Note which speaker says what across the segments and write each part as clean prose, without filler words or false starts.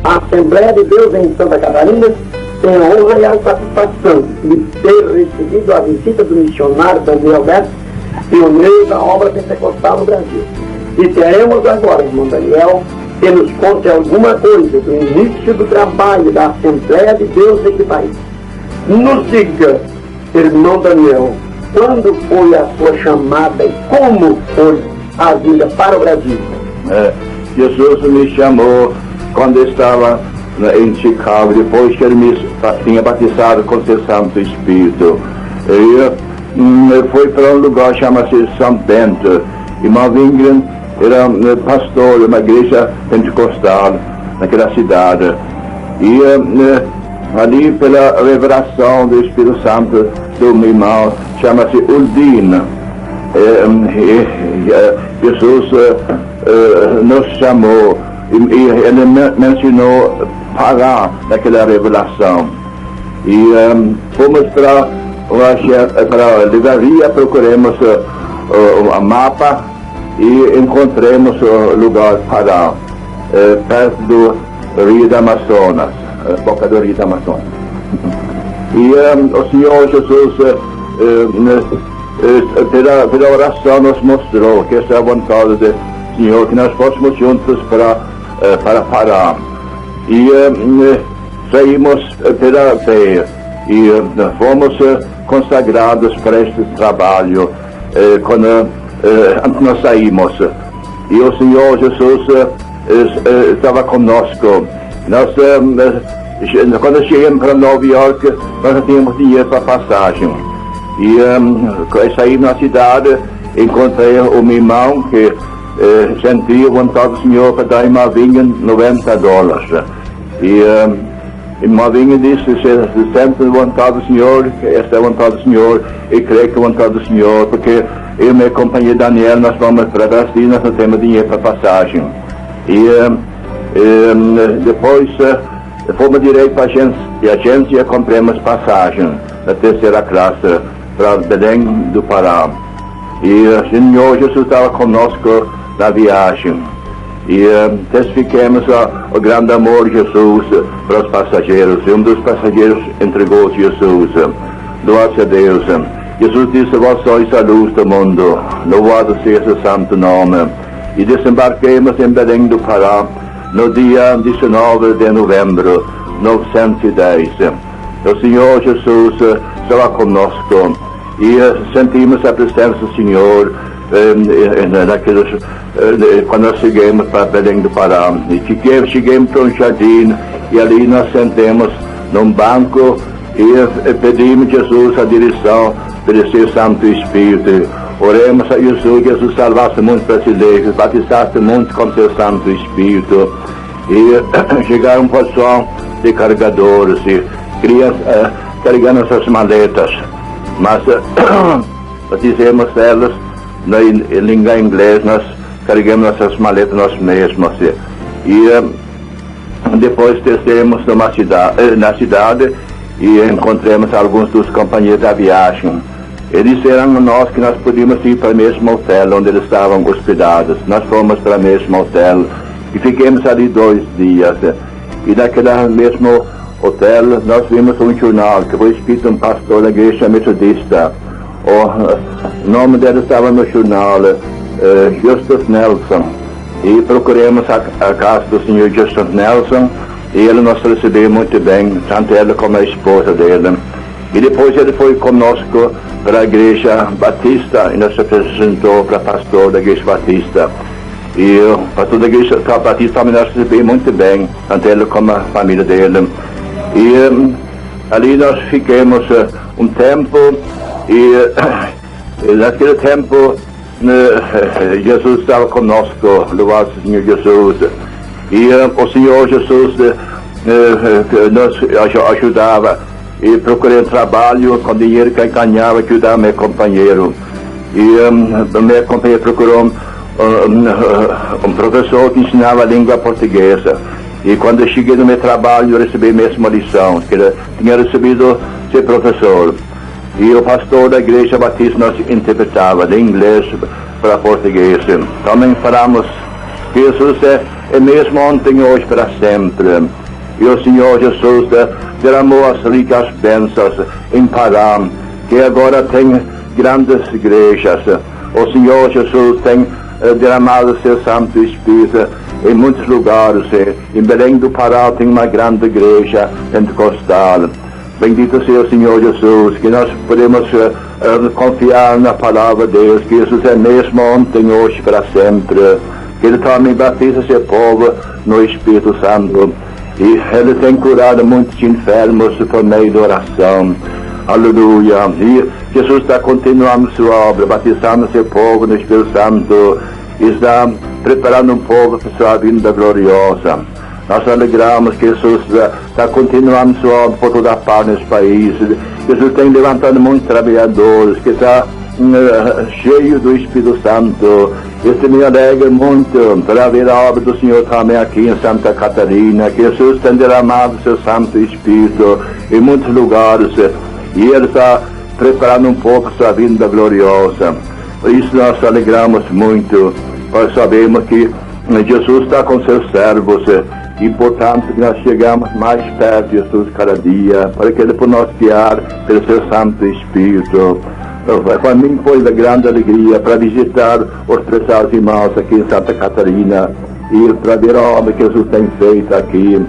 Speaker 1: A Assembleia de Deus em Santa Catarina tem a honra e a satisfação de ter recebido a visita do missionário Daniel Beto, pioneiro da obra pentecostal no Brasil. E teremos agora, irmão Daniel, que nos conte alguma coisa do início do trabalho da Assembleia de Deus nesse país. Nos diga, irmão Daniel, quando foi a sua chamada e como foi a vinda para o Brasil?
Speaker 2: Jesus me chamou quando estava em Chicago, depois que ele me tinha batizado com seu Santo Espírito. Eu fui para um lugar chama-se São Bento. Irmão Wingren era pastor de uma igreja pentecostal naquela cidade. E ali, pela revelação do Espírito Santo do meu irmão, chama-se Uldin. Jesus nos chamou e ele mencionou parar naquela revelação. E fomos para a livraria, procuramos o mapa e encontramos o lugar para perto do Rio do Amazonas, boca do Rio do Amazonas. E o Senhor Jesus, pela oração, nos mostrou que essa é a vontade do Senhor, que nós fôssemos juntos para parar. E saímos pela fé e fomos consagrados para este trabalho quando nós saímos. E o Senhor Jesus estava conosco. Nós, quando chegamos para Nova York, nós não tínhamos dinheiro para passagem. E saí na cidade, encontrei o meu irmão que sentia a vontade do Senhor para dar uma vinha $90. E irmão Vinha disse: se sente a vontade do Senhor, que esta é a vontade do Senhor, e creio que é a vontade do Senhor, porque eu e minha companheira Daniel, nós vamos para Brasil, nós não temos dinheiro para passagem. E depois fomos direito para a agência e compramos passagem na terceira classe para Belém do Pará. E o Senhor Jesus estava conosco na viagem. E testificamos o grande amor de Jesus para os passageiros. E um dos passageiros entregou Jesus. Louvado a Deus. Jesus disse: vós sois a luz do mundo, louvado seja o santo nome. E desembarquemos em Belém do Pará no dia 19 de novembro de 1910. O Senhor Jesus estava conosco e sentimos a presença do Senhor quando nós chegamos para Belém do Pará. E chegamos para um jardim e ali nós sentamos num banco e pedimos a Jesus a direção pelo seu Santo Espírito. Oremos a Jesus, que Jesus salvasse muitos brasileiros, batizasse muitos com seu Santo Espírito. E chegaram um pessoal de carregadores e crianças carregando suas maletas. Mas dizemos elas, em língua inglesa, nós carregamos nossas maletas nós mesmos. E depois descemos na cidade e encontramos alguns dos companheiros da viagem. Eles disseram a nós que nós podíamos ir para o mesmo hotel onde eles estavam hospedados. Nós fomos para o mesmo hotel e ficamos ali 2 dias. E naquele mesmo hotel nós vimos um jornal que foi escrito um pastor da igreja metodista. O nome dele estava no jornal, Justus Nelson. E procuramos a casa do senhor Justus Nelson e ele nos recebeu muito bem, tanto ele como a esposa dele. E depois ele foi conosco para a igreja batista e nos apresentou para o pastor da igreja batista. E o pastor da igreja batista também nos recebeu muito bem, tanto ele como a família dele. E ali nós ficamos um tempo e naquele tempo Jesus estava conosco, louvado o Senhor Jesus. E o Senhor Jesus nos ajudava. E procurei um trabalho com dinheiro que eu ganhava, ajudar meu companheiro. E meu companheiro procurou um professor que ensinava a língua portuguesa. E quando eu cheguei no meu trabalho, eu recebi a mesma lição, que eu tinha recebido ser professor. E o pastor da igreja batista nos interpretava de inglês para português. Também falamos que Jesus é é mesmo ontem, hoje, para sempre. E o Senhor Jesus derramou as ricas bênçãos em Pará, que agora tem grandes igrejas. O Senhor Jesus tem derramado seu Santo Espírito em muitos lugares. Em Belém do Pará tem uma grande igreja pentecostal. Bendito seja o Senhor Jesus, que nós podemos confiar na palavra de Deus, que Jesus é mesmo ontem, hoje, para sempre. Que Ele também batiza seu povo no Espírito Santo. E Ele tem curado muitos enfermos por meio da oração. Aleluia. E Jesus está continuando sua obra, batizando seu povo no Espírito Santo. E está preparando um povo para sua vinda gloriosa. Nós alegramos que Jesus está continuando sua obra por toda parte nesse país. Jesus tem levantado muitos trabalhadores, que está cheio do Espírito Santo. Isso me alegra muito para ver a obra do Senhor também aqui em Santa Catarina, que Jesus tem derramado seu Santo Espírito em muitos lugares, e Ele está preparando um pouco sua vinda gloriosa. Por isso nós alegramos muito, pois sabemos que Jesus está com seus servos, e portanto nós chegamos mais perto de Jesus cada dia, para que Ele por nos guiar pelo seu Santo Espírito. Para mim foi de grande alegria para visitar os prezados irmãos aqui em Santa Catarina e para ver a obra que Jesus tem feito aqui.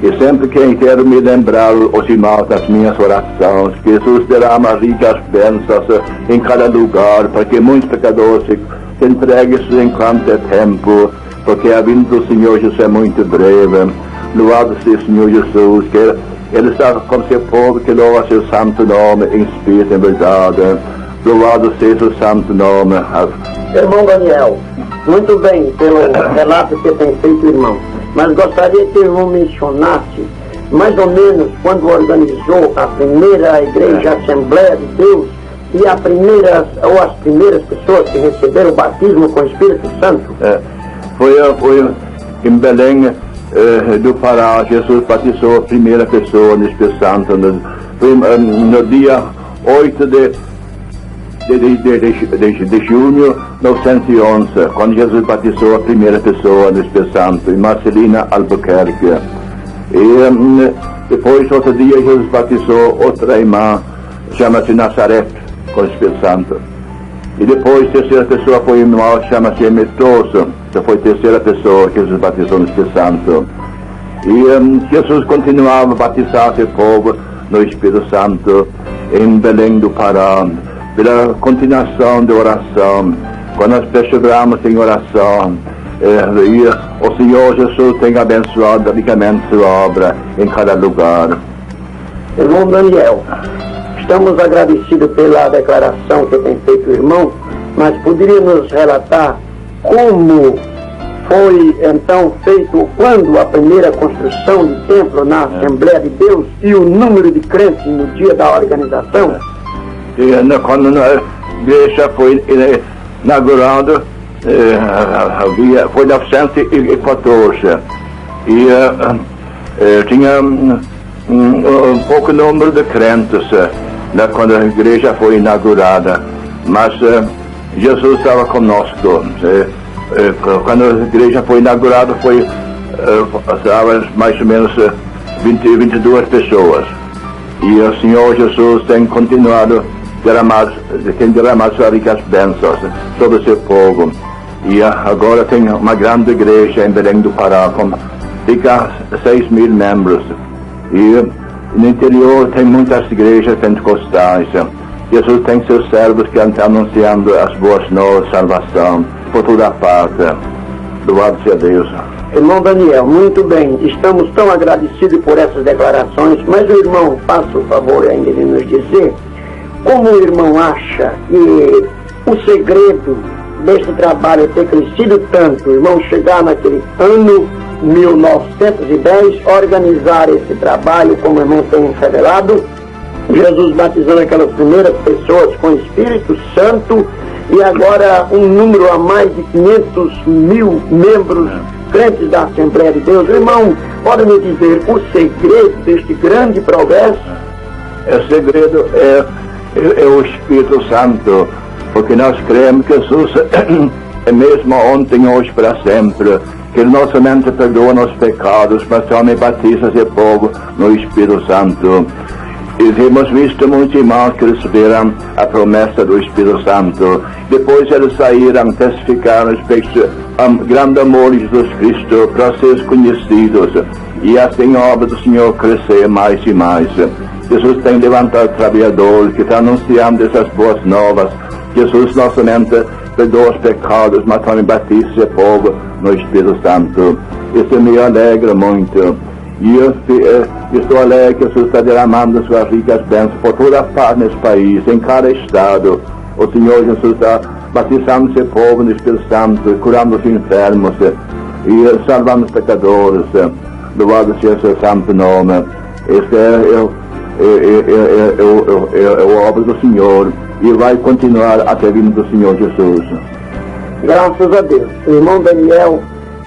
Speaker 2: E sempre que quero me lembrar os irmãos das minhas orações, que Jesus derrama ricas bênçãos em cada lugar, para que muitos pecadores se entreguem enquanto é tempo, porque a vinda do Senhor Jesus é muito breve. Louvado seja o Senhor Jesus, que Ele está com seu povo que louva seu santo nome em espírito e em verdade. Louvado seja o santo nome.
Speaker 1: Irmão Daniel, muito bem pelo relato que tem feito, irmão. Mas gostaria que o irmão mencionasse mais ou menos quando organizou a primeira igreja Assembleia de Deus e as primeiras pessoas que receberam o batismo com o Espírito Santo.
Speaker 2: Foi em Belém do Pará. Jesus batizou a primeira pessoa no Espírito Santo. Foi no dia 8 de junho de 1911, quando Jesus batizou a primeira pessoa no Espírito Santo, em Marcelina, Albuquerque. E depois, outro dia, Jesus batizou outra irmã, chama-se Nazaré, com o Espírito Santo. E depois, a terceira pessoa foi um irmão, chama-se Emetoso, que foi a terceira pessoa que Jesus batizou no Espírito Santo. E Jesus continuava a batizar seu povo no Espírito Santo, em Belém do Pará, pela continuação da oração. Quando nós perseveramos em oração, e o Senhor Jesus tem abençoado ricamente sua obra em cada lugar.
Speaker 1: Irmão Daniel, estamos agradecidos pela declaração que tem feito o irmão, mas poderia nos relatar como foi então feito, quando a primeira construção de templo na Assembleia de Deus e o número de crentes no dia da organização?
Speaker 2: Quando a igreja foi inaugurada, foi em 1914, e tinha um pouco número de crentes quando a igreja foi inaugurada, mas Jesus estava conosco. Quando a igreja foi inaugurada, estava mais ou menos 22 pessoas, e o Senhor Jesus tem continuado tem derramado suas ricas bênçãos sobre o seu povo. E agora tem uma grande igreja em Belém do Pará, com fica 6.000 membros. E no interior tem muitas igrejas pentecostais. Jesus tem seus servos que estão anunciando as boas novas de salvação por toda a parte. Louvado seja Deus.
Speaker 1: Irmão Daniel, muito bem, estamos tão agradecidos por essas declarações, mas o irmão, faça o favor ainda de nos dizer como o irmão acha que o segredo desse trabalho ter crescido tanto, o irmão chegar naquele ano 1910, organizar esse trabalho, como o irmão tem revelado, Jesus batizando aquelas primeiras pessoas com o Espírito Santo, e agora um número a mais de 500.000 membros crentes da Assembleia de Deus. Irmão, pode me dizer o segredo deste grande progresso?
Speaker 2: O segredo é o Espírito Santo, porque nós cremos que Jesus é mesmo ontem, hoje, para sempre. que Ele não somente perdoa nossos pecados, mas também batiza esse povo no Espírito Santo. E temos visto muitos irmãos que receberam a promessa do Espírito Santo. Depois eles saíram, testificaram respeito ao grande amor de Jesus Cristo para seus conhecidos. E assim a obra do Senhor crescer mais e mais. Jesus tem levantado trabalhadores que estão anunciando essas boas novas. Jesus não somente perdoa os pecados, mas também batiza o povo no Espírito Santo. Isso me alegra muito. E eu estou alegre que Jesus está derramando suas ricas bênçãos por toda a parte nesse país, em cada estado. O Senhor Jesus está batizando seu povo no Espírito Santo, curando os enfermos e salvando os pecadores. Louvado seja o seu santo nome. Esta é a obra do Senhor e vai continuar até a vinda do Senhor Jesus.
Speaker 1: Graças a Deus. O irmão Daniel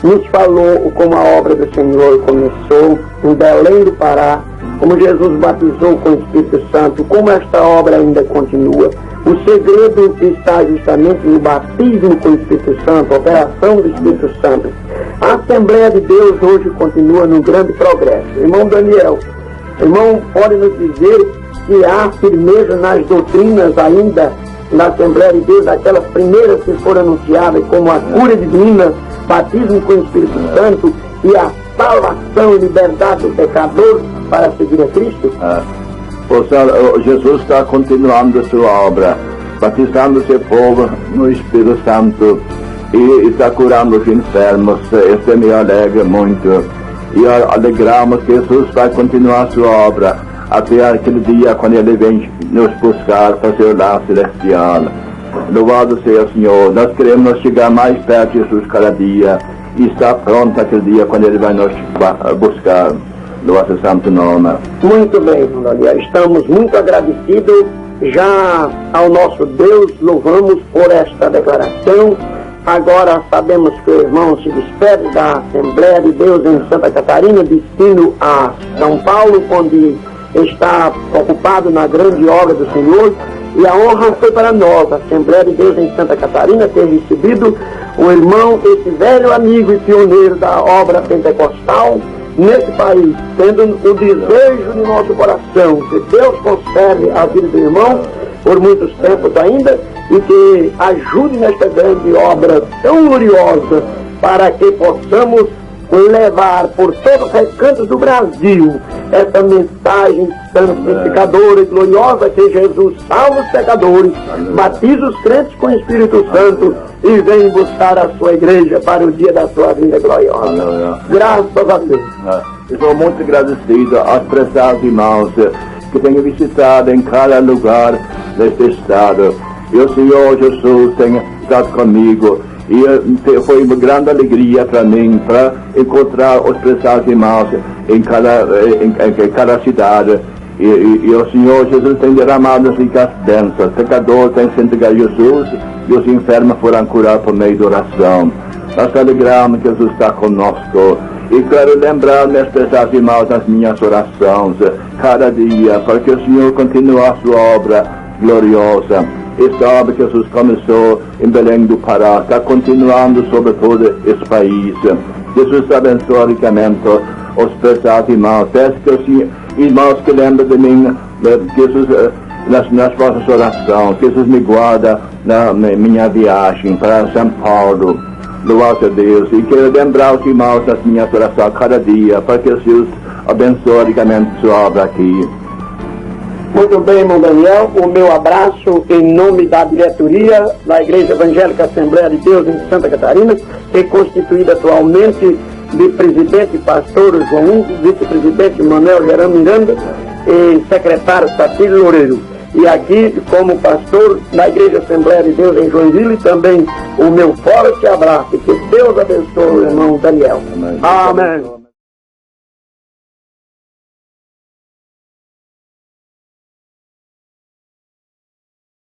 Speaker 1: nos falou como a obra do Senhor começou em Belém do Pará, como Jesus batizou com o Espírito Santo, como esta obra ainda continua. O segredo está justamente no batismo com o Espírito Santo, a operação do Espírito Santo. A Assembleia de Deus hoje continua no grande progresso. Irmão Daniel, irmão, pode nos dizer que há firmeza nas doutrinas ainda na Assembleia de Deus, aquelas primeiras que foram anunciadas como a cura divina, batismo com o Espírito Santo e a salvação e liberdade do pecador para seguir a Cristo?
Speaker 2: Jesus está continuando a sua obra, batizando seu povo no Espírito Santo e está curando os enfermos. Isso me alegra muito. E alegramos que Jesus vai continuar a sua obra até aquele dia quando Ele vem nos buscar para seu lar celestial. Louvado seja o Senhor. Nós queremos chegar mais perto de Jesus cada dia e estar pronto aquele dia quando Ele vai nos buscar. Louvado seja o santo nome.
Speaker 1: Muito bem, irmão Daniel. Estamos muito agradecidos já ao nosso Deus. Louvamos por esta declaração. Agora sabemos que o irmão se despede da Assembleia de Deus em Santa Catarina, destino a São Paulo, onde está ocupado na grande obra do Senhor. E a honra foi para nós, a Assembleia de Deus em Santa Catarina, ter recebido o irmão, esse velho amigo e pioneiro da obra pentecostal nesse país, tendo o desejo de nosso coração que Deus conserve a vida do irmão por muitos tempos ainda e que ajude nesta grande obra tão gloriosa para que possamos levar por todos os recantos do Brasil essa mensagem santificadora e gloriosa que Jesus salva os pecadores, batiza os crentes com o Espírito Santo e vem buscar a sua igreja para o dia da sua vinda gloriosa. Graças a Deus.
Speaker 2: Estou muito agradecido aos prezados irmãos que tenho visitado em cada lugar deste estado. E o Senhor Jesus tem estado comigo. E foi uma grande alegria para mim, para encontrar os prezados irmãos em cada cidade. E o Senhor Jesus tem derramado as ricas bênçãos. Os pecadores têm se entregado a Jesus e os enfermos foram curados por meio de oração. Nós alegramos que Jesus está conosco. E quero lembrar, meus prezados irmãos, nas minhas orações, cada dia, para que o Senhor continue a sua obra gloriosa. Esta obra que Jesus começou em Belém do Pará está continuando sobre todo esse país. Jesus abençoe ricamente os prezados irmãos. Peço que os irmãos que lembram de mim, Jesus, nas vossas orações, Jesus me guarda na minha viagem para São Paulo. Louvado a Deus. E quero lembrar os irmãos das minhas orações cada dia, para que Jesus abençoe ricamente sua obra aqui.
Speaker 1: Muito bem, irmão Daniel, o meu abraço em nome da diretoria da Igreja Evangélica Assembleia de Deus em Santa Catarina, que é constituída atualmente de presidente pastor João Índio, vice-presidente Manuel Gerão Miranda e secretário Satílio Loureiro. E aqui, como pastor da Igreja Assembleia de Deus em Joinville, também o meu forte abraço. Que Deus abençoe o irmão Daniel.
Speaker 2: Amém.
Speaker 1: Amém.